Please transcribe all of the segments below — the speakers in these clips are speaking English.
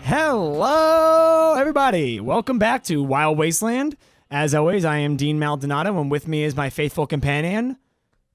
Hello, everybody. Welcome back to Wild Wasteland. As always, I am Dean Maldonado, and with me is my faithful companion,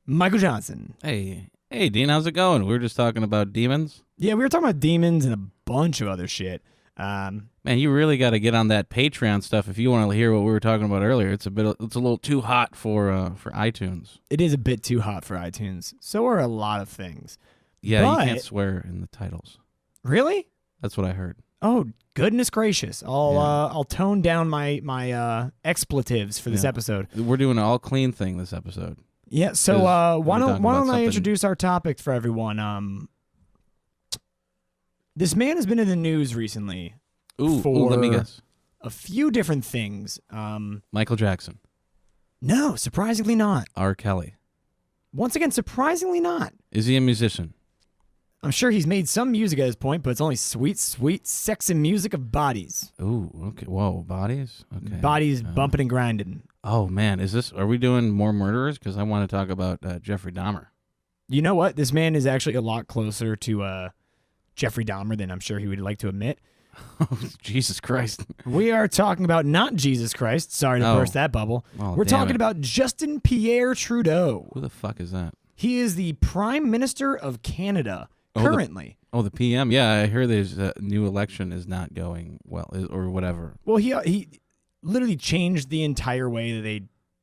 Michael Johnson. Hey, Dean, how's it going? We were just talking about demons. Yeah, we were talking about demons and a bunch of other shit. Man, you really got to get on that Patreon stuff if you want to hear what we were talking about earlier. It's a little too hot for iTunes. It is a bit too hot for iTunes. So are a lot of things. Yeah, But- you can't swear in the titles. Really? That's what I heard. Oh, goodness gracious! I'll tone down my expletives for this episode. We're doing an all clean thing this episode. Yeah. So why don't I something- introduce our topic for everyone? This man has been in the news recently. Ooh, for let me guess. a few different things. Michael Jackson, No, surprisingly not. R. Kelly. Once again, surprisingly not. Is he a musician? I'm sure he's made some music at this point, but it's only sweet, sweet, sexy music of bodies. Ooh, okay. Whoa, bodies? Okay. Bodies bumping and grinding. Oh, man. Are we doing more murderers? Because I want to talk about Jeffrey Dahmer. You know what? This man is actually a lot closer to Jeffrey Dahmer than I'm sure he would like to admit. Oh, Jesus Christ. We are talking about not Jesus Christ. Sorry to burst that bubble. Oh, We're damn talking it. about Justin Pierre Trudeau. Who the fuck is that? He is the Prime Minister of Canada currently. The PM. Yeah, I hear there's a new election is not going well, or whatever. Well, he literally changed the entire way that they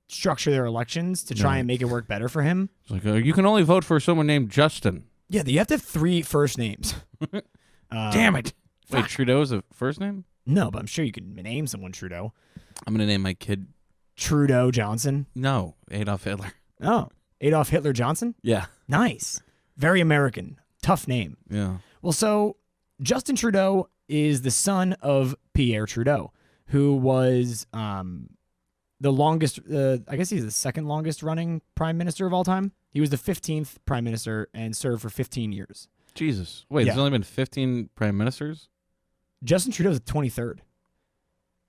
structure their elections to try and make it work better for him. It's like, you can only vote for someone named Justin. Yeah, you have to have 3 first names. Damn it. Wait, fuck. Trudeau's a first name? No, but I'm sure you could name someone Trudeau. I'm going to name my kid. Trudeau Johnson. No, Adolf Hitler. Oh, Adolf Hitler Johnson? Yeah. Nice. Very American. Tough name. Yeah. Well, so Justin Trudeau is the son of Pierre Trudeau, who was the longest, I guess he's the second longest running prime minister of all time. He was the 15th prime minister and served for 15 years. Jesus. Wait, Yeah. there's only been 15 prime ministers? Justin Trudeau's the 23rd.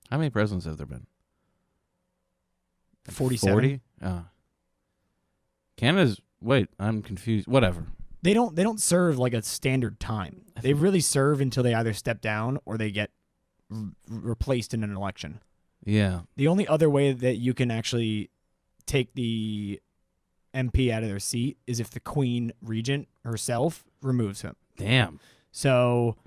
How many presidents have there been? 47. 40? Canada's, wait, I'm confused. Whatever. They don't serve like a standard time. They really serve until they either step down or they get replaced in an election. Yeah. The only other way that you can actually take the MP out of their seat is if the Queen Regent herself removes him. Damn. So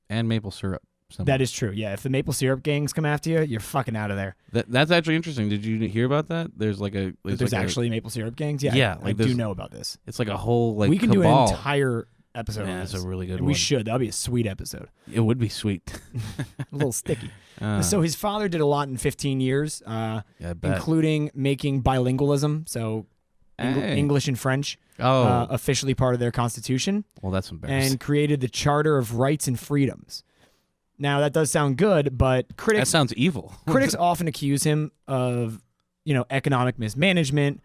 And maple syrup. that is true. Yeah, if the maple syrup gangs come after you, you're fucking out of there. That's actually interesting. Did you hear about that? There's like a... There's actually maple syrup gangs? Yeah, Yeah, I like do there's- know about this. It's like a whole like We can cabal. do an entire episode on Yeah, this. that's a really good and one. we should. That'll be a sweet episode. It would be sweet. A little sticky. Uh, So his father did a lot in 15 years, yeah, I bet. including making bilingualism, so Hey. English and French, officially part of their constitution, Well, that's embarrassing. and created the Charter of Rights and Freedoms. Now, that does sound good, but That critics sounds evil. critics often accuse him of, economic mismanagement,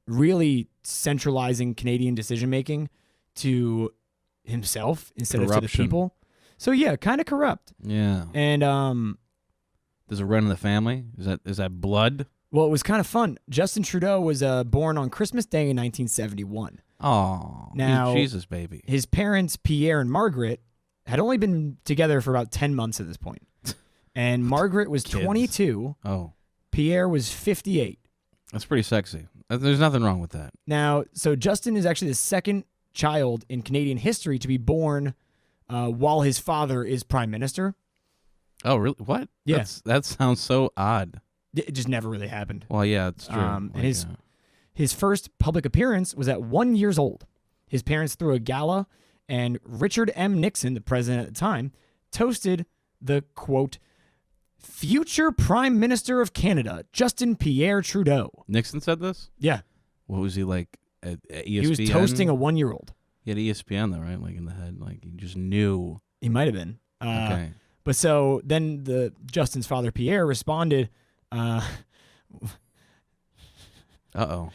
really centralizing Canadian decision-making to himself instead of to the Corruption. people. So, yeah, kind of corrupt. Yeah. And, Does it run in the family? Is that blood? well, it was kind of fun. Justin Trudeau was born on Christmas Day in 1971. Oh, Now- Jesus, baby. His parents, Pierre and Margaret, had only been together for about 10 months at this point. And Margaret was Kids. 22. Oh, Pierre was 58. that's pretty sexy. There's nothing wrong with that. Now, so Justin is actually the second child in Canadian history to be born while his father is prime minister. Oh, really? What? Yeah. That sounds so odd. It just never really happened. Well, yeah, it's true. And his first public appearance was at 1 year old. His parents threw a gala, and Richard M. Nixon, the president at the time, toasted the, quote, future Prime Minister of Canada, Justin Pierre Trudeau. Nixon said this? Yeah. What was he like at ESPN? He was toasting a 1 year old. He had ESPN though, right? Like in the head, like he just knew. He might have been. Okay. But so then Justin's father, Pierre, responded, Uh-oh.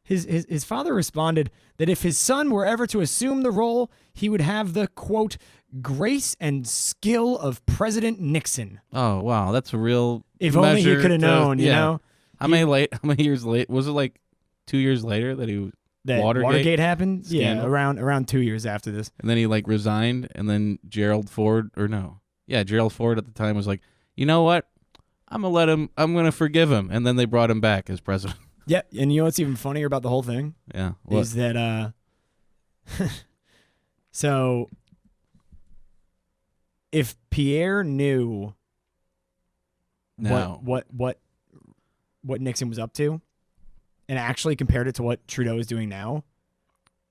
His father responded that if his son were ever to assume the role, he would have the, quote, grace and skill of President Nixon. Oh, wow. That's a real If only he could have known, you know? How many years late? Was it like 2 years later that Watergate happened? Scandal? Yeah, around 2 years after this. And then he like resigned, and then Gerald Ford at the time was like, you know what? I'm gonna forgive him. And then they brought him back as president. Yeah, and you know what's even funnier about the whole thing? Yeah. What? Is that so if Pierre knew what Nixon was up to and actually compared it to what Trudeau is doing now,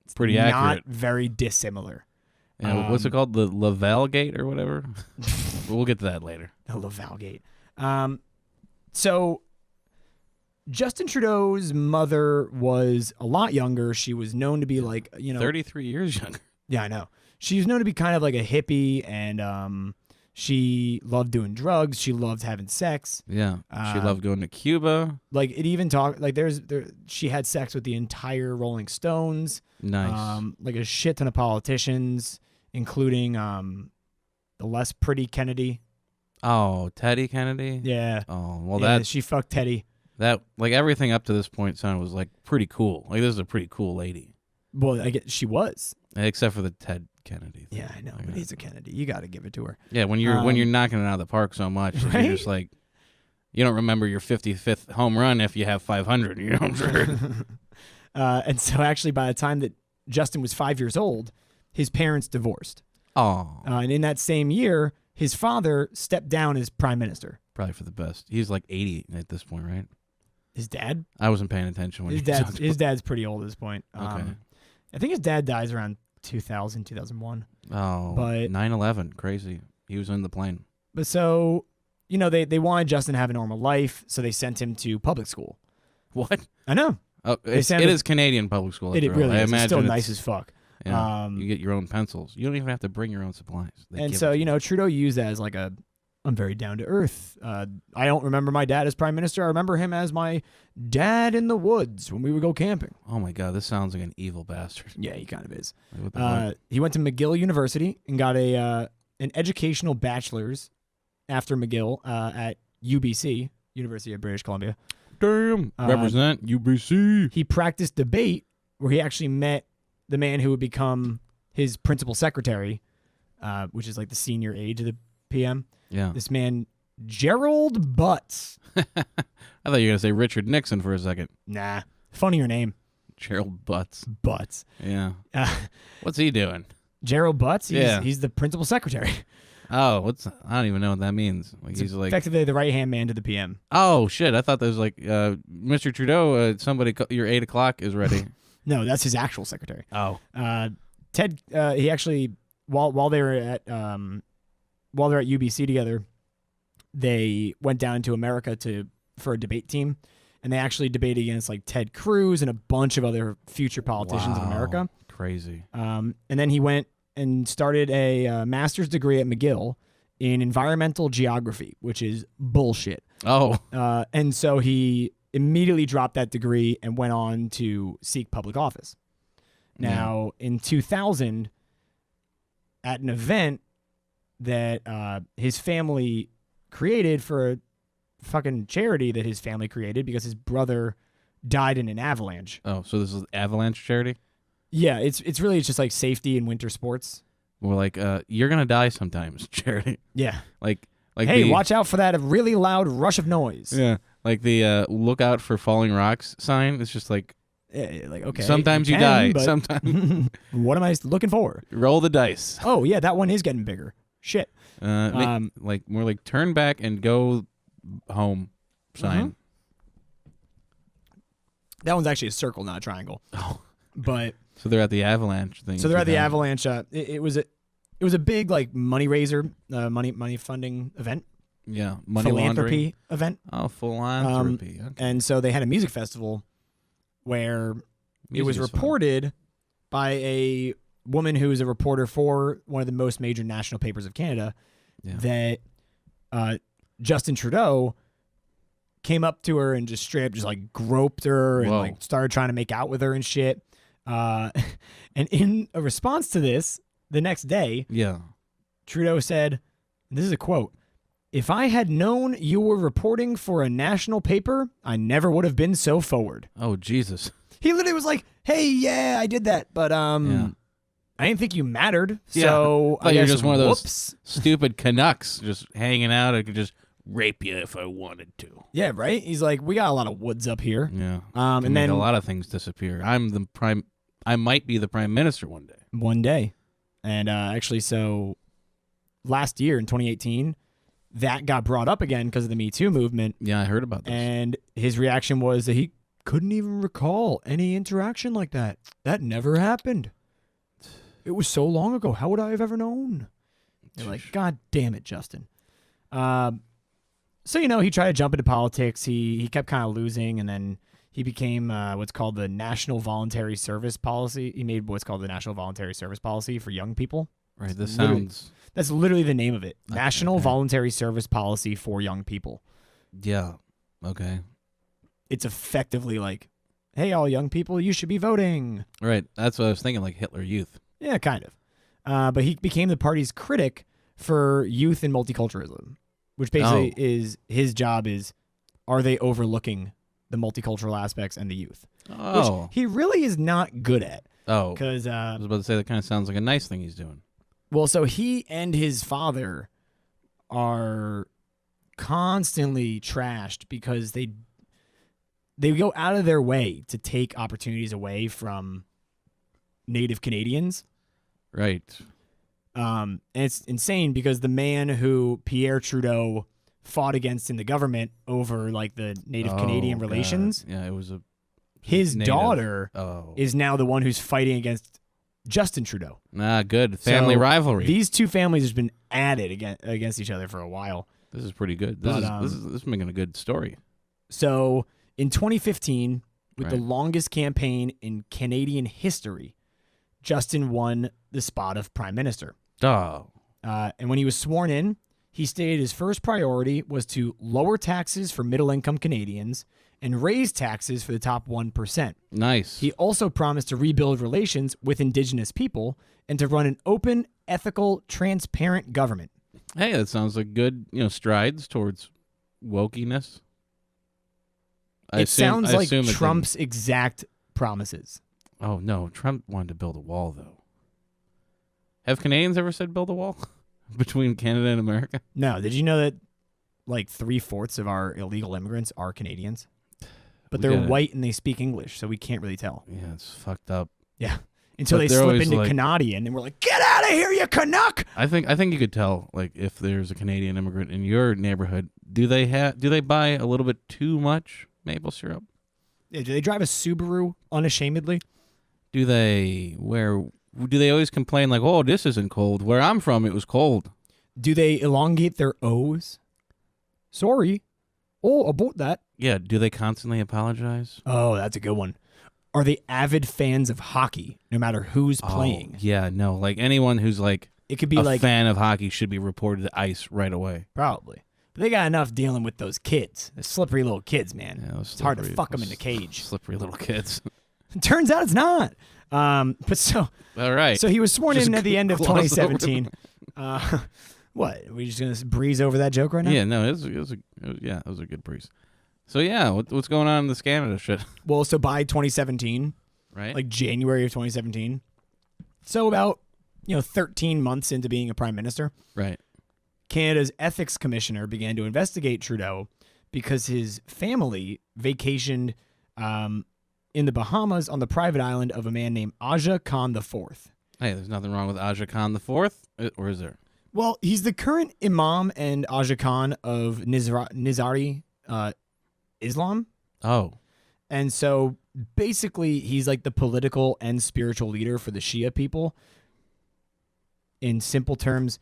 it's pretty accurate. Not very dissimilar. Yeah, what's it called? The Laval Gate or whatever? We'll get to that later. The Laval Gate. So Justin Trudeau's mother was a lot younger. She was known to be like, 33 years younger. Yeah, I know. She was known to be kind of like a hippie, and she loved doing drugs. She loved having sex. Yeah, she loved going to Cuba. Like it even talked like she had sex with the entire Rolling Stones. Nice. Like a shit ton of politicians, including the less pretty Kennedy. Oh, Teddy Kennedy. Yeah. Oh, well, yeah, she fucked Teddy. That like everything up to this point sounded was like pretty cool. Like this is a pretty cool lady. Well, I guess she was. Except for the Ted Kennedy thing. Yeah, I know. But he's a Kennedy. You got to give it to her. Yeah, when you're knocking it out of the park so much, right? you're just like, you don't remember your 55th home run if you have 500. You know what I'm saying? And so actually, by the time that Justin was 5 years old, his parents divorced. Oh. And in that same year, his father stepped down as prime minister. Probably for the best. He's like 80 at this point, right? His dad? I wasn't paying attention when his dad's pretty old at this point. Okay. I think his dad dies around 2000, 2001. Oh, but 9/11, crazy. He was in the plane. But so, they wanted Justin to have a normal life, so they sent him to public school. What? I know. Oh, it is Canadian public school. It really is. It's still nice as fuck. Yeah, you get your own pencils. You don't even have to bring your own supplies. And so, Trudeau used that as like I'm very down to earth. I don't remember my dad as prime minister. I remember him as my dad in the woods when we would go camping. Oh my God, this sounds like an evil bastard. Yeah, he kind of is. Like, he went to McGill University and got an educational bachelor's after McGill at UBC, University of British Columbia. Damn, represent UBC. He practiced debate where he actually met the man who would become his principal secretary, which is like the senior aide to the PM. Yeah. This man, Gerald Butts. I thought you were going to say Richard Nixon for a second. Nah. Funnier name. Gerald Butts. Butts. Yeah. What's he doing? Gerald Butts? He's the principal secretary. Oh, I don't even know what that means. Like he's like effectively the right-hand man to the PM. Oh, shit. I thought that was like, Mr. Trudeau, your 8 o'clock is ready. No, that's his actual secretary. Oh. Ted, he actually, while they were at UBC together, they went down to America for a debate team, and they actually debated against like Ted Cruz and a bunch of other future politicians of America. Crazy. And then he went and started a master's degree at McGill in environmental geography, which is bullshit. Oh. And so he immediately dropped that degree and went on to seek public office. Now, in 2000, at an event that his family created for a fucking charity that his family created because his brother died in an avalanche. Oh, so this is avalanche charity? Yeah, it's really just like safety in winter sports. We're like, you're gonna die sometimes, charity. Yeah. Like hey, watch out for that really loud rush of noise. Yeah. Like the look out for falling rocks sign. It's just like, okay. Sometimes you die. Sometimes. What am I looking for? Roll the dice. Oh yeah, that one is getting bigger. Shit. Like more like turn back and go home sign. That one's actually a circle, not a triangle. Oh. But so they're at the avalanche thing. So they're at the avalanche. It was a big like money raiser, money funding event. Yeah, money philanthropy laundering. event. Oh, philanthropy. Okay. And so they had a music festival where it was reported by a woman who is a reporter for one of the most major national papers of Canada that Justin Trudeau came up to her and just straight up just like groped her and Whoa. like started trying to make out with her and shit. And in a response to this, the next day, Yeah. Trudeau said, and this is a quote, "If I had known you were reporting for a national paper, I never would have been so forward." Oh, Jesus. He literally was like, "Hey, yeah, I did that, but Yeah. I didn't think you mattered, Yeah. so But I you're guess just one of those whoops." stupid Canucks just hanging out. I could just rape you if I wanted to. Yeah, right? He's like, "We got a lot of woods up here." Yeah. And Can make then a lot of things disappear. I might be the prime minister one day. one day, and actually, so last year in 2018, that got brought up again because of the Me Too movement, Yeah, I heard about this. and his reaction was that he couldn't even recall any interaction like that. That never happened. It was so long ago. How would I have ever known? They're like, God damn it, Justin. So, he tried to jump into politics. He kept kind of losing, and then he became what's called the National Voluntary Service Policy. He made what's called the National Voluntary Service Policy for young people. Right, this Literally. sounds... That's literally the name of it. National okay. Voluntary Service Policy for young people. Yeah, okay. It's effectively like, hey, all young people, you should be voting. Right, that's what I was thinking, like Hitler Youth. Yeah, kind of. But he became the party's critic for youth and multiculturalism, which basically is his job is, are they overlooking the multicultural aspects and the youth? Oh. Which he really is not good at. Oh. Because, I was about to say, that kind of sounds like a nice thing he's doing. well, so he and his father are constantly trashed because they go out of their way to take opportunities away from Native Canadians. Right. And it's insane because the man who Pierre Trudeau fought against in the government over like the Native Canadian God. relations, Yeah, it was a... his Native. daughter Oh. is now the one who's fighting against Justin Trudeau. Nah, good. Family So rivalry. These two families have been added against each other for a while. This is pretty good. But, This is making a good story. So in 2015, with the Right. longest campaign in Canadian history, Justin won the spot of prime minister. Oh. And when he was sworn in, he stated his first priority was to lower taxes for middle-income Canadians and raise taxes for the top 1%. Nice. He also promised to rebuild relations with Indigenous people and to run an open, ethical, transparent government. Hey, that sounds like good, strides towards wokeness. It sounds like assume it Trump's exact promises. didn't. Oh, no. Trump wanted to build a wall, though. Have Canadians ever said build a wall between Canada and America? No, did you know that like 3/4 of our illegal immigrants are Canadians? But We they're get it. white and they speak English, so we can't really tell. Yeah, it's fucked up. Yeah. Until But they they're slip always into like- Canadian and we're like, get out of here, you Canuck! I think you could tell, like, if there's a Canadian immigrant in your neighborhood, do they buy a little bit too much maple syrup? Yeah, do they drive a Subaru unashamedly? Do they always complain like, oh, this isn't cold? Where I'm from, it was cold. Do they elongate their O's? Sorry. Oh, about that. Yeah, do they constantly apologize? Oh, that's a good one. Are they avid fans of hockey, no matter who's playing? Oh, yeah, no. Like, anyone who's like It could be a like, fan of hockey should be reported to ICE right away. probably. But they got enough dealing with those kids. The slippery little kids, man. Yeah, those It's hard to slippery- fuck them in those the cage. Slippery little kids. Turns out it's not. But so All right. he was sworn Just in at the end of gloss over 2017. What? Are we just gonna breeze over that joke right now? Yeah, no, it was a good breeze. So yeah, what's going on in this Canada shit? Well, so by 2017, Right? like January of 2017, so about 13 months into being a prime minister, right. Canada's ethics commissioner began to investigate Trudeau because his family vacationed in the Bahamas on the private island of a man named Aja Khan IV. Hey, there's nothing wrong with Aja Khan IV, or is there? Well, he's the current imam and Aja Khan of Nizari Islam. Oh, And so basically he's like the political and spiritual leader for the Shia people. In simple terms,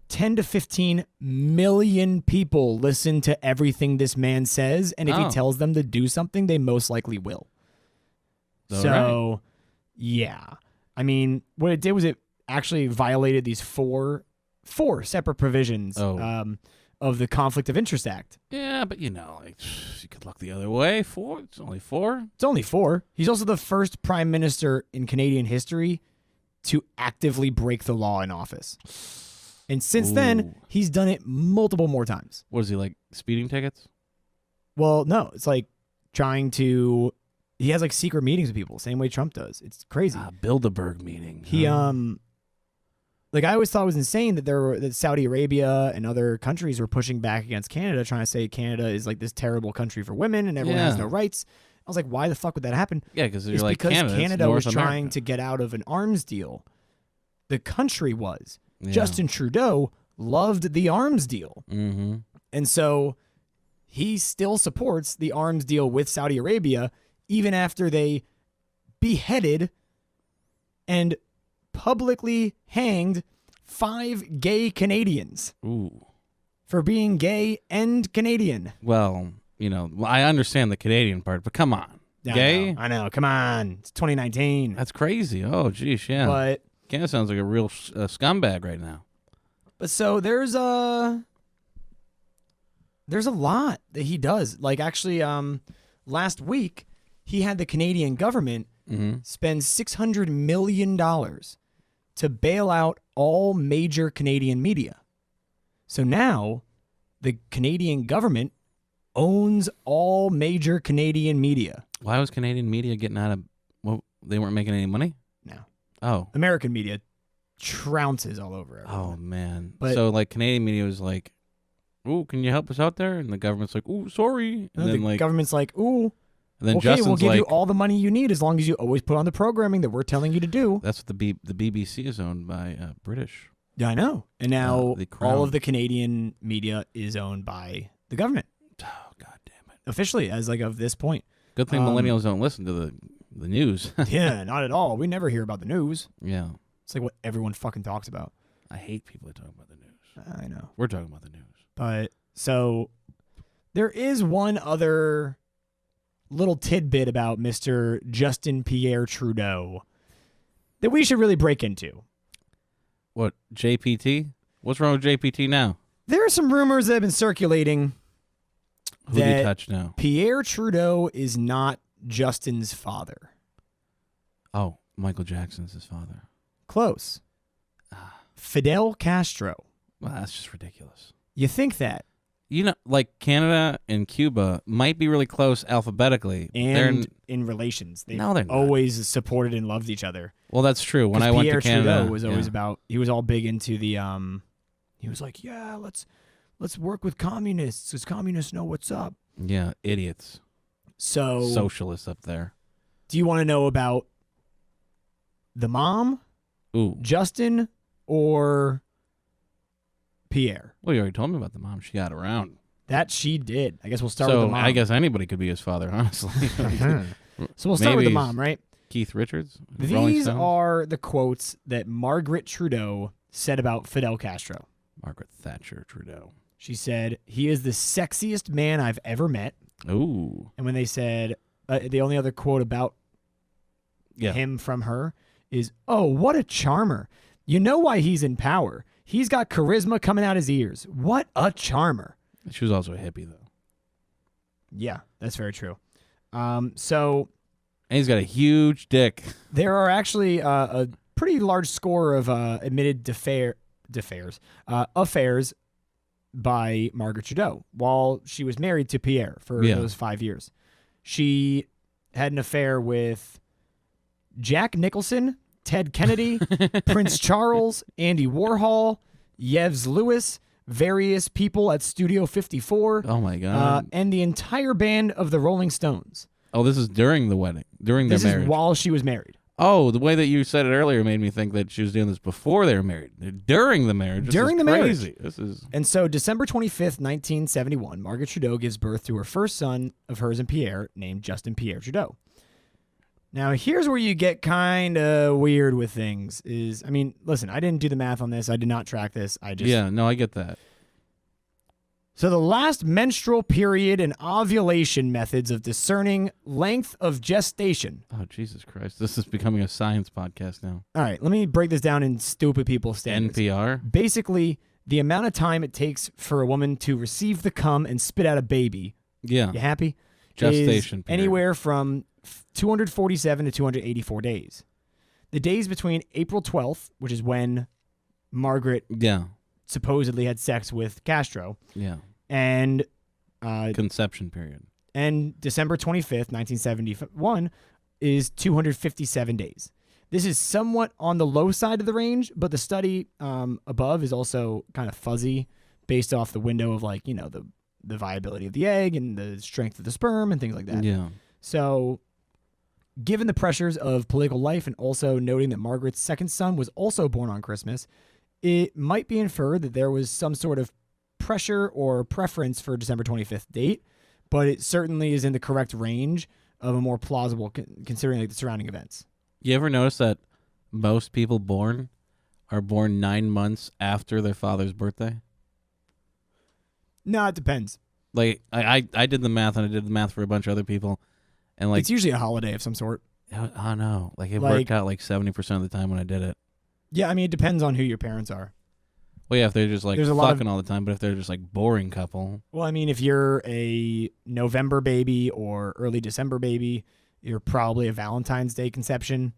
10 to 15 million people listen to everything this man says, and if he Oh. tells them to do something, they most likely will. All So, yeah. I mean, what it did was it actually violated these four separate provisions Oh. of the Conflict of Interest Act. Yeah, but you could look the other way. It's only 4. It's only 4. He's also the first prime minister in Canadian history to actively break the law in office. And since then, he's done it multiple more times. What is he, like, speeding tickets? Well, no, it's like trying to... He has like secret meetings with people, same way Trump does. It's crazy. Bilderberg meeting. He like I always thought it was insane that Saudi Arabia and other countries were pushing back against Canada, trying to say Canada is like this terrible country for women and everyone has no rights. I was like, why the fuck would that happen? Yeah, because it's like because Canada was trying America. to get out of an arms deal. The country was. Yeah. Justin Trudeau loved the arms deal. Mm-hmm. And so he still supports the arms deal with Saudi Arabia, even after they beheaded and publicly hanged 5 gay Canadians for being gay and Canadian. Well, I understand the Canadian part, but come on. Gay? I know. Come on. It's 2019. That's crazy. Oh, geez, yeah. But Canada sounds like a real scumbag right now. But so there's a lot that he does. Like actually, last week he had the Canadian government spend $600 million to bail out all major Canadian media. So now the Canadian government owns all major Canadian media. Why was Canadian media getting out of... Well, they weren't making any money? No. Oh. American media trounces all over everyone. Oh, man. But, so, like, Canadian media was like, ooh, can you help us out there? And the government's like, ooh, sorry. And then, the government's like, ooh, and then okay, Justin's we'll give like, you all the money you need as long as you always put on the programming that we're telling you to do. That's what the BBC is owned by British. Yeah, I know. And now the Crown. all of the Canadian media is owned by the government. Oh, God damn it. Officially, as like of this point. Good thing millennials don't listen to the news. Yeah, not at all. We never hear about the news. Yeah. It's like what everyone fucking talks about. I hate people that talk about the news. I know. We're talking about the news. But so there is one other little tidbit about Mr. Justin Pierre Trudeau that we should really break into. What, JPT? What's wrong with JPT now? There are some rumors that have been circulating Who do you touch now? Pierre Trudeau is not Justin's father. Oh, Michael Jackson's his father. Close. Fidel Castro. Well, that's just ridiculous. You think that. Like Canada and Cuba might be really close alphabetically. And in relations. They're not. Always supported and loved each other. Well, that's true. When I went to Canada, Trudeau was always about, he was all big into the, he was like, yeah, let's work with communists because communists know what's up. Yeah, idiots. So. Socialists up there. Do you want to know about the mom, Justin, or Pierre? Well, you already told me about the mom. She got around. That she did. I guess we'll start with the mom. I guess anybody could be his father, honestly. So we'll start with the mom, right? Keith Richards? These are the quotes that Margaret Trudeau said about Fidel Castro. Margaret Thatcher Trudeau. She said, he is the sexiest man I've ever met. Ooh. And when they said, the only other quote about him from her is, oh, what a charmer. You know why he's in power. He's got charisma coming out his ears. What a charmer. She was also a hippie, though. Yeah, that's very true. And he's got a huge dick. There are actually a pretty large score of admitted affairs by Margaret Trudeau while she was married to Pierre for those 5 years. She had an affair with Jack Nicholson, Ted Kennedy, Prince Charles, Andy Warhol, Yves Lewis, various people at Studio 54. Oh, my God. And the entire band of the Rolling Stones. Oh, this is during the wedding, during their marriage. This is while she was married. Oh, the way that you said it earlier made me think that she was doing this before they were married. During the marriage. During the crazy. marriage. And so December 25th, 1971, Margaret Trudeau gives birth to her first son of hers and Pierre named Justin Pierre Trudeau. Now, here's where you get kind of weird with things is, I mean, listen, I didn't do the math on this. I did not track this. I get that. So the last menstrual period and ovulation methods of discerning length of gestation. Oh, Jesus Christ. This is becoming a science podcast now. All right, let me break this down in stupid people standards. NPR? Basically, the amount of time it takes for a woman to receive the cum and spit out a baby. Yeah. You happy? Gestation Is period. anywhere from 247 to 284 days. The days between April 12th, which is when Margaret Yeah. supposedly had sex with Castro, Yeah. and Conception period. and December 25th, 1971, is 257 days. This is somewhat on the low side of the range, but the study above is also kind of fuzzy based off the window of like, the viability of the egg and the strength of the sperm and things like that. Yeah. So given the pressures of political life and also noting that Margaret's second son was also born on Christmas, it might be inferred that there was some sort of pressure or preference for December 25th date, but it certainly is in the correct range of a more plausible considering like the surrounding events. You ever notice that most people are born 9 months after their father's birthday? No, it depends. Like I did the math, and I did the math for a bunch of other people, and like It's usually a holiday of some sort. I know, like it Like- worked out like 70% of the time when I did it. Yeah, I mean, it depends on who your parents are. Well, yeah, if they're just like There's a lot of- fucking all the time, but if they're just like boring couple, Well, I mean, if you're a November baby or early December baby, you're probably a Valentine's Day conception.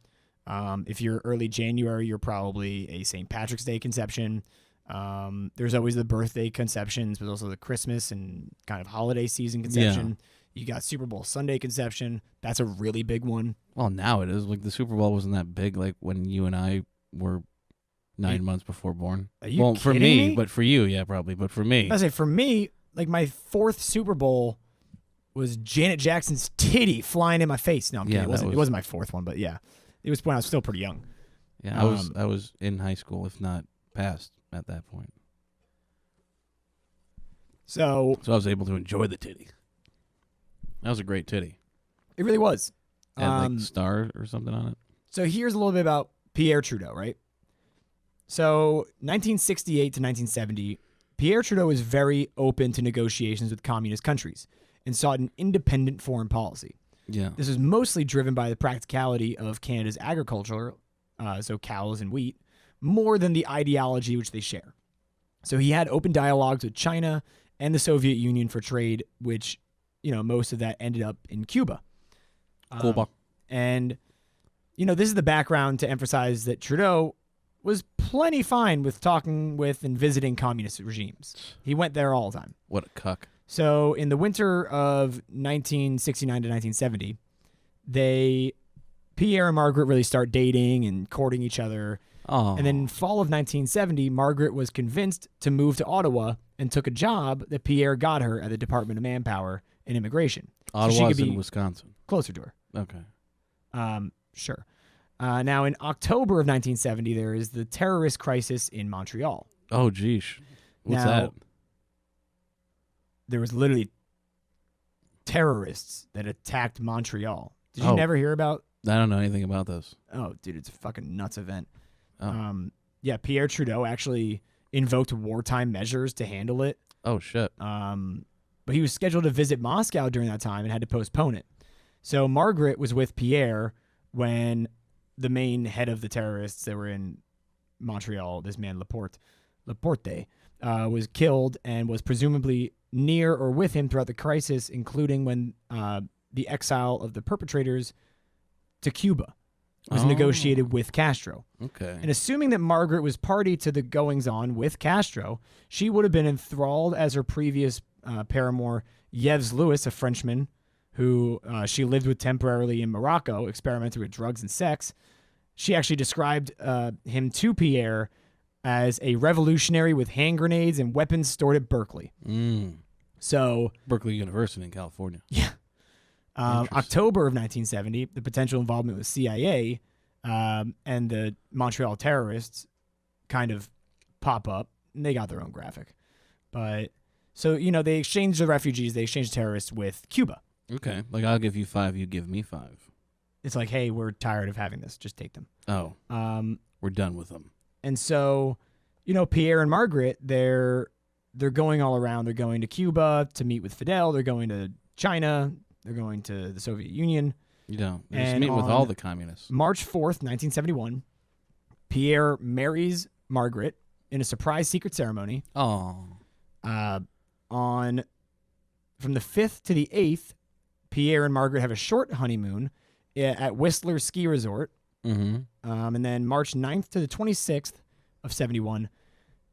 If you're early January, you're probably a St. Patrick's Day conception. There's always the birthday conceptions, but also the Christmas and kind of holiday season conception. You got Super Bowl Sunday conception. That's a really big one. well, now it is. Like the Super Bowl wasn't that big, like when you and I were 9 months before born. Are you Well, for kidding me, me? but for you, yeah, probably. But for me, I say for me, like my fourth Super Bowl was Janet Jackson's titty flying in my face. No, I'm Yeah, kidding. that It was- wasn't my fourth one, but yeah, it was when I was still pretty young. yeah, I was in high school, if not past at that point. So So I was able to enjoy the titty. That was a great titty. it really was. It had like star or something on it. So here's a little bit about Pierre Trudeau, right? So 1968 to 1970, Pierre Trudeau was very open to negotiations with communist countries and sought an independent foreign policy. Yeah. This was mostly driven by the practicality of Canada's agriculture, so cows and wheat, more than the ideology which they share. So he had open dialogues with China and the Soviet Union for trade, which, most of that ended up in Cuba. Cuba. And, this is the background to emphasize that Trudeau was plenty fine with talking with and visiting communist regimes. He went there all the time. What a cuck. So in the winter of 1969 to 1970, Pierre and Margaret really start dating and courting each other. Oh. And then in fall of 1970, Margaret was convinced to move to Ottawa and took a job that Pierre got her at the Department of Manpower and Immigration. So she Ottawa's could be in Wisconsin. closer to her. Okay. Sure. Now, in October of 1970, there is the terrorist crisis in Montreal. Oh, geesh. What's Now, that? There was literally terrorists that attacked Montreal. Did you Oh. never hear about? I don't know anything about this. Oh, dude, it's a fucking nuts event. Oh. Yeah, Pierre Trudeau actually invoked wartime measures to handle it. Oh, shit. But he was scheduled to visit Moscow during that time and had to postpone it. So Margaret was with Pierre when the main head of the terrorists that were in Montreal, this man Laporte, was killed and was presumably near or with him throughout the crisis, including when the exile of the perpetrators to Cuba was negotiated with Castro. Okay. And assuming that Margaret was party to the goings-on with Castro, she would have been enthralled as her previous paramour, Yves Louis, a Frenchman, who she lived with temporarily in Morocco, experimenting with drugs and sex. She actually described him to Pierre as a revolutionary with hand grenades and weapons stored at Berkeley. So, Berkeley University in California. yeah. Interesting. October of 1970, the potential involvement with CIA and the Montreal terrorists kind of pop up, and they got their own graphic. But so, they exchanged the refugees, they exchanged terrorists with Cuba. Okay. Like, I'll give you 5, you give me 5. It's like, hey, we're tired of having this. Just take them. Oh. We're done with them. And so, Pierre and Margaret, they're going all around. They're going to Cuba to meet with Fidel. They're going to China. They're going to the Soviet Union. Yeah. They just And meet with all on the communists. March 4th, 1971, Pierre marries Margaret in a surprise secret ceremony. Oh. From the 5th to the 8th, Pierre and Margaret have a short honeymoon at Whistler Ski Resort. Mm-hmm. And then March 9th to the 26th of 71,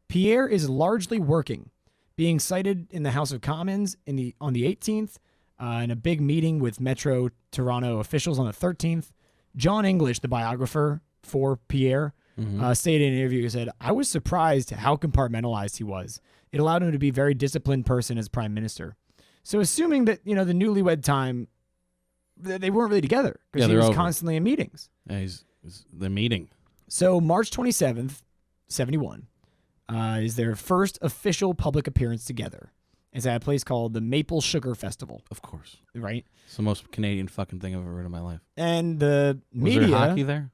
Pierre is largely working, being cited in the House of Commons on the 18th, in a big meeting with Metro Toronto officials on the 13th. John English, the biographer for Pierre, stated in an interview, he said, "I was surprised at how compartmentalized he was. It allowed him to be a very disciplined person as prime minister." So assuming that, the newlywed time, they weren't really together because he was constantly in meetings. Yeah, he's the meeting. So March 27th, 71, is their first official public appearance together. It's at a place called the Maple Sugar Festival. Of course. Right? It's the most Canadian fucking thing I've ever heard in my life. And the media... Was there hockey there?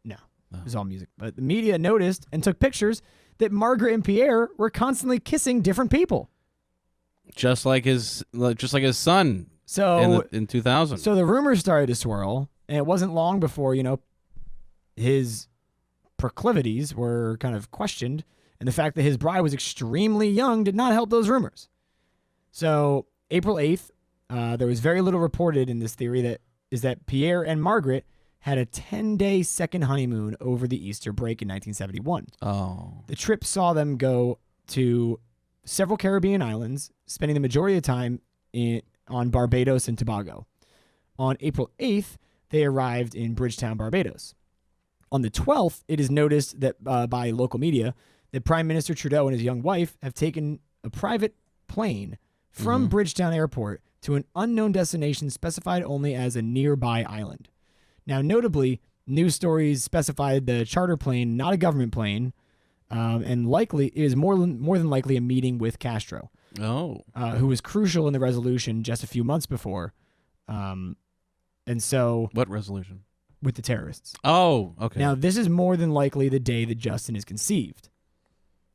No. It was all music. But the media noticed and took pictures that Margaret and Pierre were constantly kissing different people. Just like his son in 2000. So the rumors started to swirl, and it wasn't long before, his proclivities were kind of questioned, and the fact that his bride was extremely young did not help those rumors. So April 8th, there was very little reported in this theory that Pierre and Margaret had a 10-day second honeymoon over the Easter break in 1971. Oh. The trip saw them go to several Caribbean islands, spending the majority of the time on Barbados and Tobago. On April 8th, they arrived in Bridgetown, Barbados. On the 12th, it is noticed that by local media that Prime Minister Trudeau and his young wife have taken a private plane from Bridgetown Airport to an unknown destination specified only as a nearby island. Now, notably, news stories specified the charter plane not a government plane, and likely is more than likely a meeting with Castro, who was crucial in the resolution just a few months before. And so, what resolution? With the terrorists. Oh, okay. Now, this is more than likely the day that Justin is conceived.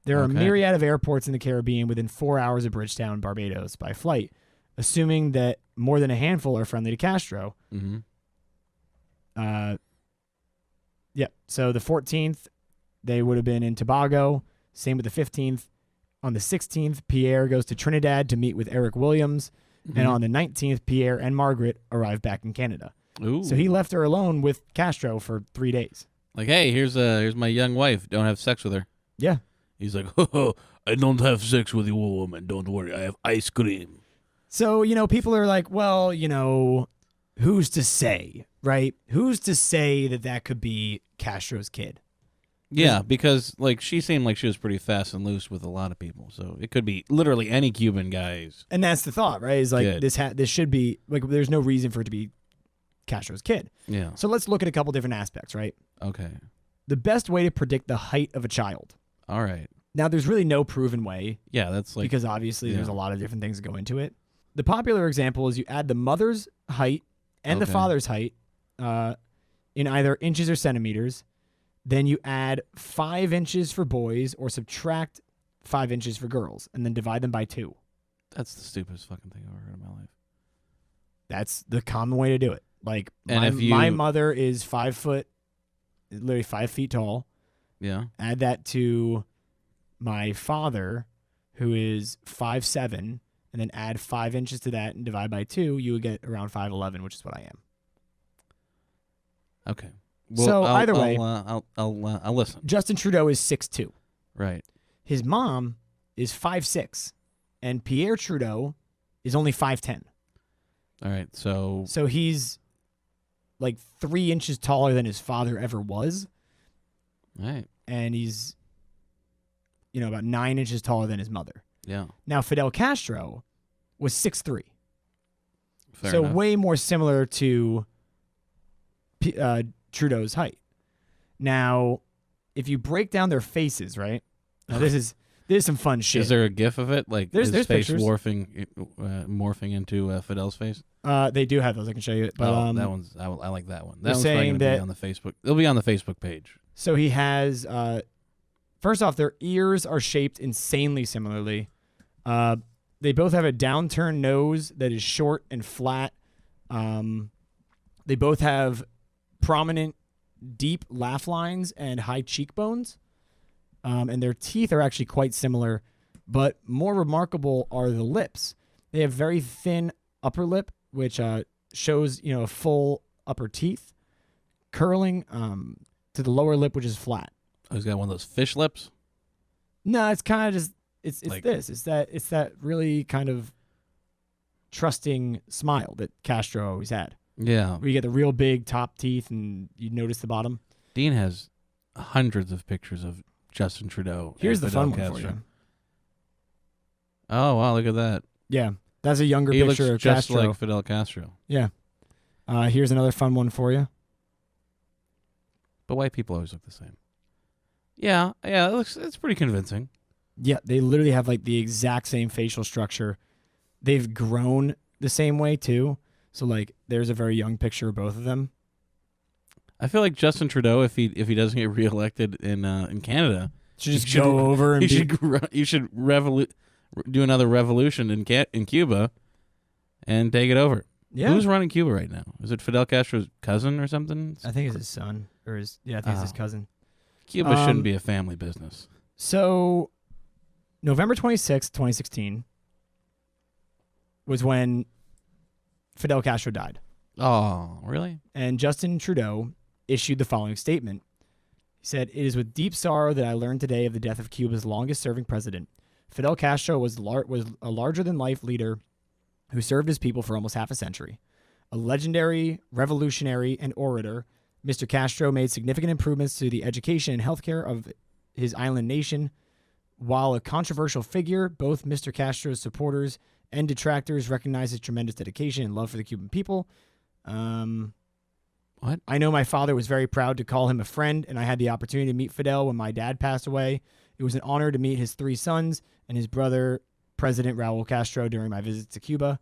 There are a myriad of airports in the Caribbean within 4 hours of Bridgetown, Barbados, by flight, assuming that more than a handful are friendly to Castro. Mm-hmm. So the 14th, they would have been in Tobago. Same with the 15th. On the 16th, Pierre goes to Trinidad to meet with Eric Williams. Mm-hmm. And on the 19th, Pierre and Margaret arrive back in Canada. Ooh. So he left her alone with Castro for 3 days. Like, hey, here's my young wife. Don't have sex with her. Yeah. He's like, oh, I don't have sex with you, woman. Don't worry. I have ice cream. So, people are like, well, who's to say, right? Who's to say that could be Castro's kid? Yeah, because she seemed like she was pretty fast and loose with a lot of people, so it could be literally any Cuban guy's. And that's the thought, right? Is like kid. This should be there's no reason for it to be Castro's kid. Yeah. So let's look at a couple different aspects, right? Okay. The best way to predict the height of a child. All right. Now, there's really no proven way. Yeah, that's because obviously there's a lot of different things that go into it. The popular example is you add the mother's height and the father's height in either inches or centimeters. Then you add 5 inches for boys or subtract 5 inches for girls and then divide them by 2. That's the stupidest fucking thing I've ever heard in my life. That's the common way to do it. Like, and my mother is 5 foot, literally 5 feet tall. Yeah. Add that to my father, who is 5'7", and then add 5 inches to that and divide by 2, you would get around 5'11", which is what I am. Okay. Well, so either way, I'll listen. Justin Trudeau is 6'2". Right. His mom is 5'6", and Pierre Trudeau is only 5'10". All right. So he's like 3 inches taller than his father ever was. All right. And he's, about 9 inches taller than his mother. Yeah. Now, Fidel Castro was 6'3". Fair so enough. way more similar to Trudeau's height. Now, if you break down their faces, right? Now, this is some fun shit. Is there a gif of it? Like there's his face pictures. morphing into Fidel's face? They do have those. I can show you. But, that one's. I like that one. That they're one's saying probably going to be on the Facebook. It'll be on the Facebook page. So he has. First off, their ears are shaped insanely similarly. They both have a downturned nose that is short and flat. They both have prominent, deep laugh lines and high cheekbones. and their teeth are actually quite similar, but more remarkable are the lips. They have very thin upper lip, which shows a full upper teeth, curling to the lower lip, which is flat. Oh, he's got one of those fish lips. No, it's kind of just it's Like- this. It's that really kind of trusting smile that Castro always had. Yeah. Where you get the real big top teeth and you notice the bottom. Dean has hundreds of pictures of Justin Trudeau. Here's the and Fidel fun one Castro. for you. Oh, wow, look at that. Yeah, that's a younger He looks picture of just Castro. like Fidel Castro. Yeah. Here's another fun one for you. But white people always look the same. Yeah, it's pretty convincing. Yeah, they literally have like the exact same facial structure. They've grown the same way too. So like, there's a very young picture of both of them. I feel like Justin Trudeau, if he doesn't get reelected in Canada, Should just go over and you should do another revolution in Cuba and take it over. yeah. Who's running Cuba right now? Is it Fidel Castro's cousin or something? I think it's his son or his. Yeah, I think it's his Oh. cousin. Cuba shouldn't be a family business. So, November 26th, 2016 was when Fidel Castro died. Oh, really? And Justin Trudeau issued the following statement. He said, "It is with deep sorrow that I learned today of the death of Cuba's longest-serving president. Fidel Castro was a larger-than-life leader who served his people for almost half a century. A legendary revolutionary and orator, Mr. Castro made significant improvements to the education and healthcare of his island nation. While a controversial figure, both Mr. Castro's supporters and detractors recognize his tremendous dedication and love for the Cuban people. What? I know my father was very proud to call him a friend, and I had the opportunity to meet Fidel when my dad passed away. It was an honor to meet his 3 sons and his brother, President Raul Castro, during my visit to Cuba.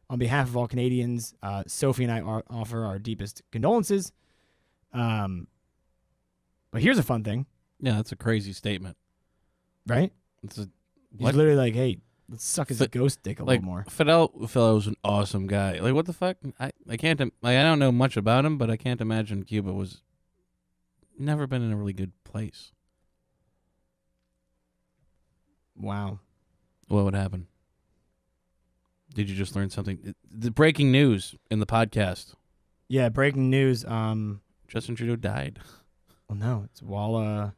On behalf of all Canadians, Sophie and I offer our deepest condolences." But here's a fun thing, Yeah, that's a crazy statement. right? It's a, He's what? literally like, "Hey, let's suck his ghost dick a like little more." Fidel was an awesome guy. Like, what the fuck? I can't. I don't know much about him, but I can't imagine Cuba was never been in a really good place. Wow. What would happen? Did you just learn something? The breaking news in the podcast: Yeah, breaking news. Justin Trudeau died. Well, no, it's while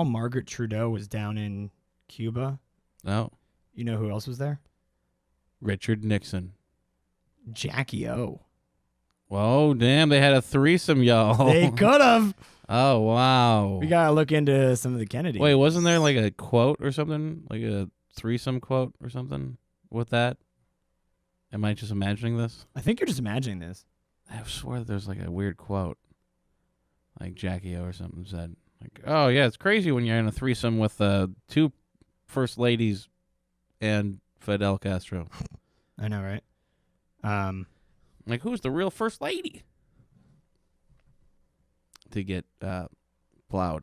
Margaret Trudeau was down in Cuba. No, You know who else was there? Richard Nixon. Jackie O. Whoa, damn! They had a threesome, y'all. They could have. Oh wow. We gotta look into some of the Kennedys. Wait, wasn't there like a quote or something? Like a threesome quote or something with that? Am I just imagining this? I think you're just imagining this. I swear that there's like a weird quote. Like Jackie O or something said. Like, oh yeah, it's crazy when you're in a threesome with 2 first ladies and Fidel Castro. I know, right? Like, who's the real first lady? To get plowed.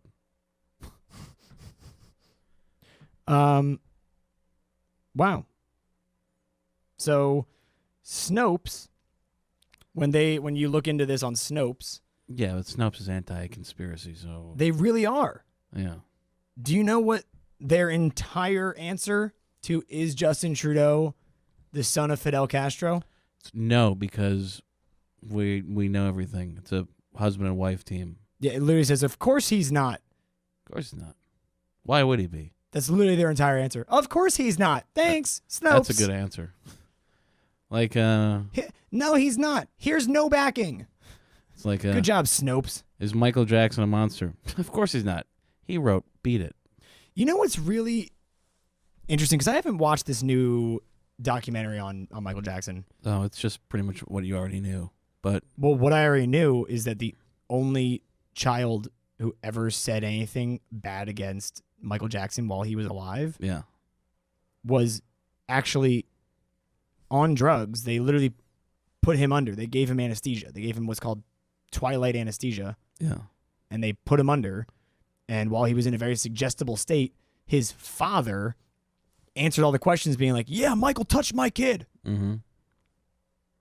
Wow. So, Snopes, when you look into this on Snopes, Yeah, but Snopes is anti-conspiracy, so they really are. yeah. Do you know what their entire answer to is Justin Trudeau the son of Fidel Castro? No, because we know everything. It's a husband and wife team. Yeah, it literally says, "Of course he's not." Of course not. Why would he be? That's literally their entire answer. Of course he's not. Thanks, Snopes. That's a good answer. Like No, he's not. Here's no backing. it's like Good job, Snopes. is Michael Jackson a monster? Of course he's not. He wrote Beat It. You know what's really interesting? Because I haven't watched this new documentary on Michael Jackson. Oh, it's just pretty much what you already knew. But Well, what I already knew is that the only child who ever said anything bad against Michael Jackson while he was alive yeah. was actually on drugs. They literally put him under. They gave him anesthesia. They gave him what's called twilight anesthesia, Yeah. and they put him under. And while he was in a very suggestible state, his father answered all the questions being like, "Yeah, Michael touched my kid." Mm-hmm.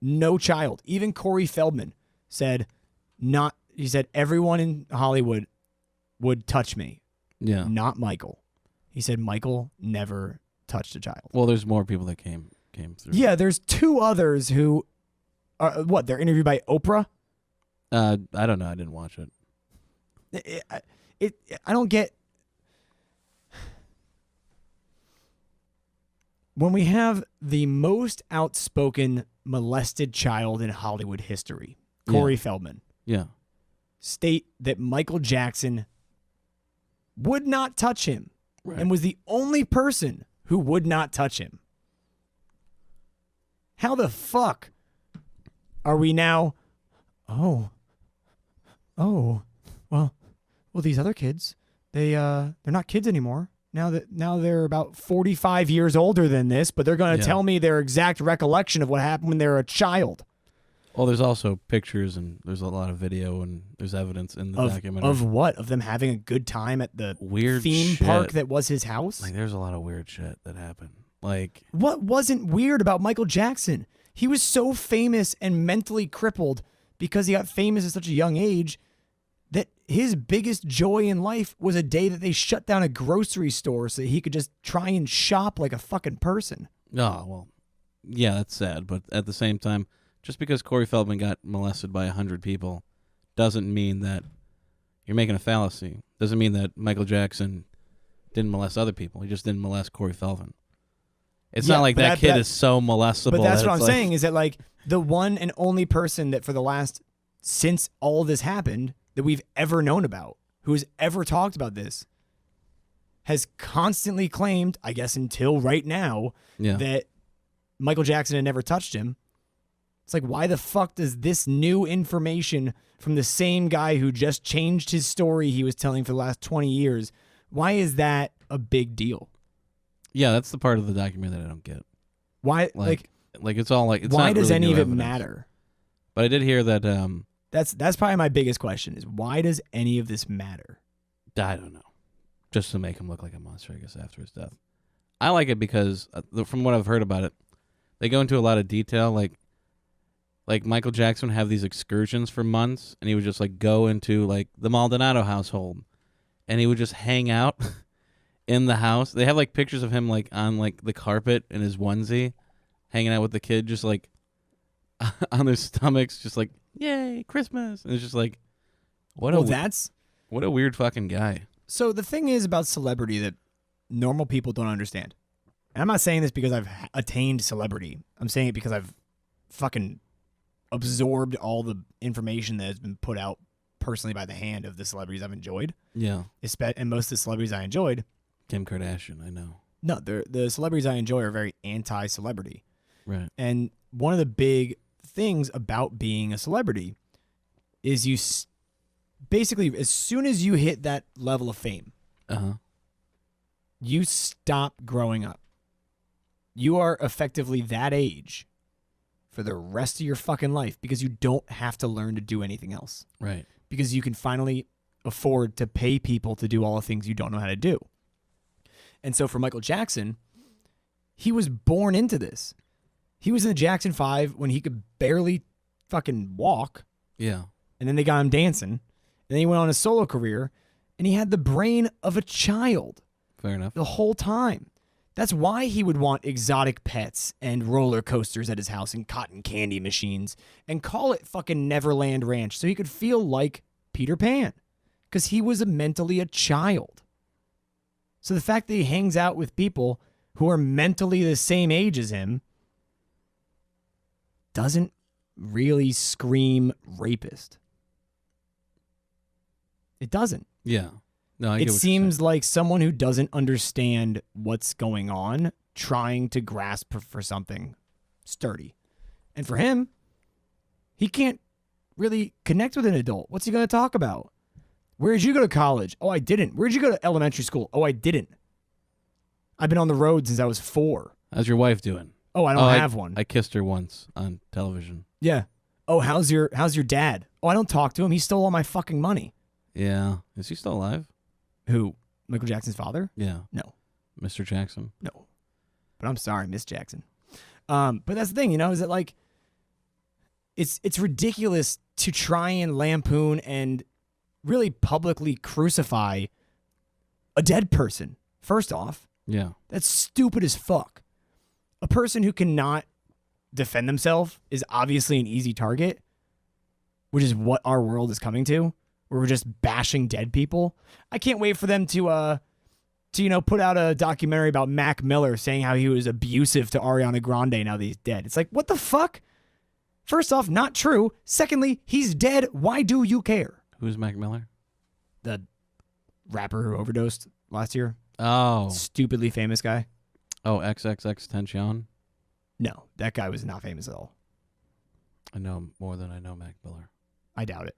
No child. Even Corey Feldman said, he said, everyone in Hollywood would touch me. Yeah. not Michael. He said Michael never touched a child. Well, there's more people that came through. Yeah, there's two others who are they're interviewed by Oprah. I don't know. I didn't watch it. I don't get when we have the most outspoken molested child in Hollywood history, Corey Feldman, Yeah. state that Michael Jackson would not touch him Right. and was the only person who would not touch him. How the fuck are we now? Oh, well, these other kids, they're not kids anymore. Now they're about 45 years older than this, but they're going to tell me their exact recollection of what happened when they were a child. Well, there's also pictures and there's a lot of video and there's evidence in the documentary. Of what? Of them having a good time at the Weird theme shit. park that was his house? Like, there's a lot of weird shit that happened. Like, What wasn't weird about Michael Jackson? He was so famous and mentally crippled because he got famous at such a young age that his biggest joy in life was a day that they shut down a grocery store so that he could just try and shop like a fucking person. oh, well, yeah, that's sad. But at the same time, just because Corey Feldman got molested by 100 people doesn't mean that you're making a fallacy. Doesn't mean that Michael Jackson didn't molest other people. He just didn't molest Corey Feldman. It's not like that kid is so molestable. But that's that what I'm it's like, saying is that like the one and only person that for the last, since all this happened, that we've ever known about, who has ever talked about this, has constantly claimed, I guess until right now, that Michael Jackson had never touched him. It's like, why the fuck does this new information from the same guy who just changed his story he was telling for the last 20 years, why is that a big deal? Yeah, that's the part of the document that I don't get. Why, like it's all like, it's why not does really any new of it evidence. matter? But I did hear that, That's probably my biggest question is why does any of this matter? I don't know. Just to make him look like a monster, I guess, after his death. I like it because, from what I've heard about it, they go into a lot of detail. Like Michael Jackson would have these excursions for months, and he would just like go into like the Maldonado household, and he would just hang out in the house. They have like pictures of him like on like the carpet in his onesie, hanging out with the kid, just like on their stomachs, just like yay Christmas. And it's just like, what a weird fucking guy. So the thing is about celebrity that normal people don't understand. And I'm not saying this because I've attained celebrity. I'm saying it because I've fucking absorbed all the information that has been put out personally by the hand of the celebrities I've enjoyed. Yeah. And most of the celebrities I enjoyed. Kim Kardashian, I know. No, the celebrities I enjoy are very anti-celebrity. Right. And one of the big things about being a celebrity is you basically, as soon as you hit that level of fame, you stop growing up. You are effectively that age for the rest of your fucking life because you don't have to learn to do anything else. Right. Because you can finally afford to pay people to do all the things you don't know how to do. And so for Michael Jackson, he was born into this. He was in the Jackson 5 when he could barely fucking walk. Yeah. And then they got him dancing. And then he went on a solo career, and he had the brain of a child. Fair enough. The whole time. That's why he would want exotic pets and roller coasters at his house and cotton candy machines and call it fucking Neverland Ranch so he could feel like Peter Pan because he was mentally a child. So the fact that he hangs out with people who are mentally the same age as him doesn't really scream rapist. It doesn't. Yeah. No, I get It what you're seems like someone who doesn't understand what's going on trying to grasp for something sturdy. And for him, he can't really connect with an adult. What's he going to talk about? Where did you go to college? Oh, I didn't. Where did you go to elementary school? Oh, I didn't. I've been on the road since I was 4. How's your wife doing? Oh, I don't have one. I kissed her once on television. Yeah. Oh, how's your dad? Oh, I don't talk to him. He stole all my fucking money. Yeah. Is he still alive? Who? Michael Jackson's father? Yeah. No. Mr. Jackson? No. But I'm sorry, Miss Jackson. But that's the thing, is that like it's ridiculous to try and lampoon and really publicly crucify a dead person. First off, Yeah. that's stupid as fuck. A person who cannot defend themselves is obviously an easy target, which is what our world is coming to, where we're just bashing dead people. I can't wait for them to put out a documentary about Mac Miller saying how he was abusive to Ariana Grande now that he's dead. It's like, what the fuck? First off, not true. Secondly, he's dead. Why do you care? Who's Mac Miller? The rapper who overdosed last year. Oh. Stupidly famous guy. Oh, XXXTentacion? No, that guy was not famous at all. I know him more than I know Mac Miller. I doubt it.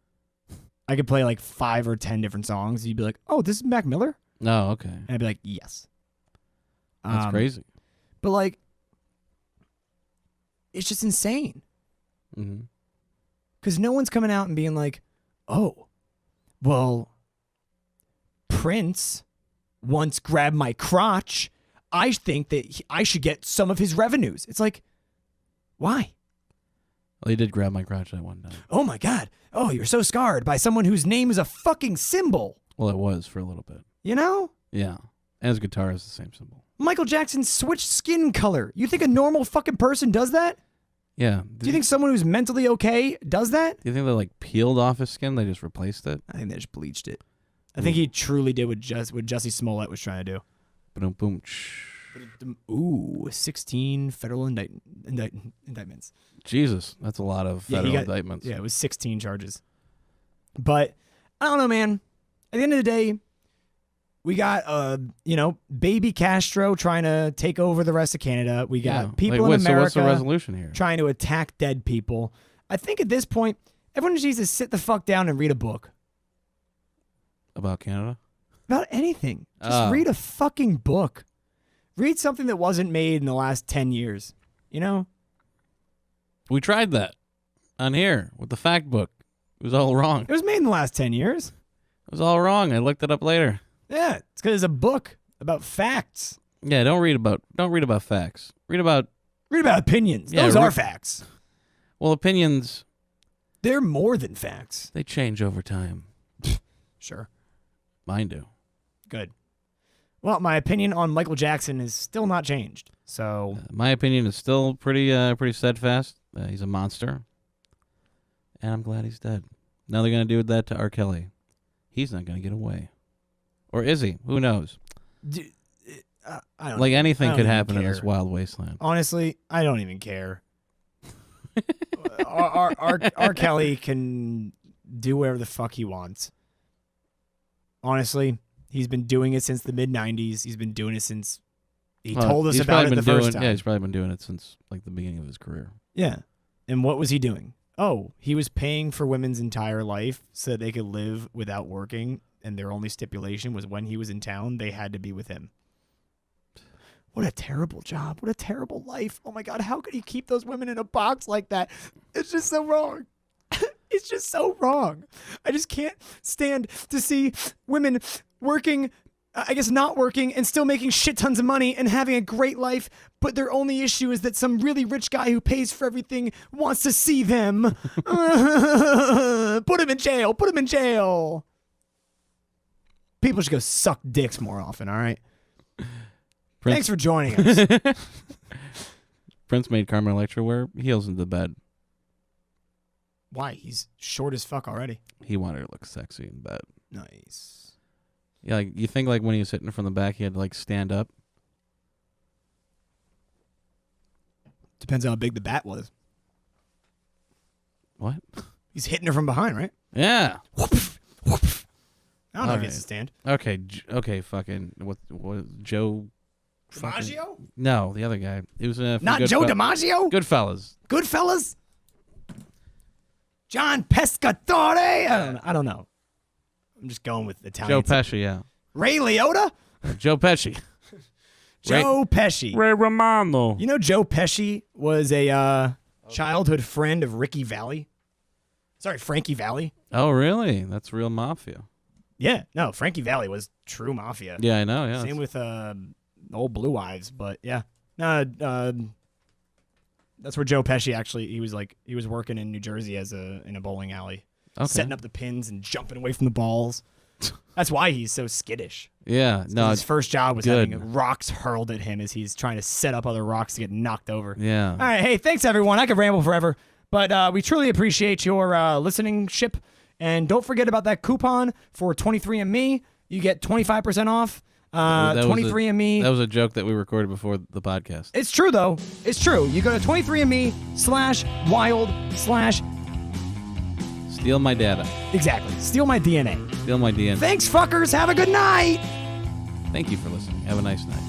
I could play like 5 or 10 different songs. You'd be like, oh, this is Mac Miller? Oh, okay. And I'd be like, yes. That's crazy. But like, it's just insane. Mm-hmm. Because no one's coming out and being like, oh, well, Prince once grabbed my crotch. I think that I should get some of his revenues. It's like, why? Well, he did grab my crotch that one time. Oh my God. Oh, you're so scarred by someone whose name is a fucking symbol. Well, it was for a little bit. You know? Yeah. And his guitar is the same symbol. Michael Jackson switched skin color. You think a normal fucking person does that? Yeah. Do you think someone who's mentally okay does that? Do you think they like peeled off his skin? They just replaced it? I think they just bleached it. I think he truly did what Jussie Smollett was trying to do. Boom, boom. Ooh, 16 federal indictments. Jesus, that's a lot of federal indictments. Yeah, it was 16 charges. But I don't know, man. At the end of the day, we got baby Castro trying to take over the rest of Canada. We got people in America. So what's the resolution here? Trying to attack dead people. I think at this point, everyone just needs to sit the fuck down and read a book. About Canada? About anything. Just read a fucking book. Read something that wasn't made in the last 10 years. You know? We tried that on here with the fact book. It was all wrong. It was made in the last 10 years. It was all wrong. I looked it up later. Yeah, it's because it's a book about facts. Yeah, don't read about facts. Read about opinions. Yeah, Those are facts. Well, opinions, they're more than facts. they change over time. Sure. Mine do. Good. Well, my opinion on Michael Jackson is still not changed. So My opinion is still pretty steadfast. He's a monster. And I'm glad he's dead. Now they're going to do that to R. Kelly. He's not going to get away. Or is he? Who knows? I don't like anything I don't could even happen in care. this wild wasteland. Honestly, I don't even care. R. Kelly can do whatever the fuck he wants. Honestly, he's been doing it since the mid-90s. He's been doing it since he told us about it the first time. Yeah, he's probably been doing it since like the beginning of his career. Yeah. And what was he doing? Oh, he was paying for women's entire life so that they could live without working, and their only stipulation was when he was in town, they had to be with him. What a terrible job. What a terrible life. Oh my God, how could he keep those women in a box like that? It's just so wrong. It's just so wrong. I just can't stand to see women working, I guess not working, and still making shit tons of money and having a great life, but their only issue is that some really rich guy who pays for everything wants to see them. Put him in jail. Put him in jail. People should go suck dicks more often, all right? Thanks for joining us. Prince made Carmen Electra wear heels into bed. Why? He's short as fuck already. He wanted her to look sexy in bed. Nice. Yeah, like you think like when he was hitting her from the back, he had to like stand up. Depends on how big the bat was. What? He's hitting her from behind, right? Yeah. Whoop, whoop. I don't know if he has to stand. Okay. Okay. Fucking what? Joe. DiMaggio? No, the other guy. He was not Joe DiMaggio. Goodfellas. Goodfellas. John Pescatore. I don't know. I'm just going with Italian. Joe Pesci. Yeah. Ray Liotta. Joe Pesci. Joe Pesci. Ray Romano. You know Joe Pesci was a childhood friend of Ricky Valli. Sorry, Frankie Valli. Oh, really? That's real mafia. Yeah. No, Frankie Valli was true mafia. Yeah, I know. Yeah. Same with old Blue Eyes, but yeah. No, that's where Joe Pesci actually he was working in New Jersey in a bowling alley, setting up the pins and jumping away from the balls. That's why he's so skittish. Yeah, no, His first job was good. having rocks hurled at him as he's trying to set up other rocks to get knocked over. Yeah. All right, hey, thanks everyone. I could ramble forever, but we truly appreciate your listening ship. And don't forget about that coupon for 23andMe. You get 25% off. That was 23andMe. That was a joke that we recorded before the podcast. It's true, though. It's true. You go to 23andMe/wild/ Steal my data. Exactly. Steal my DNA. Steal my DNA. Thanks, fuckers. Have a good night. Thank you for listening. Have a nice night.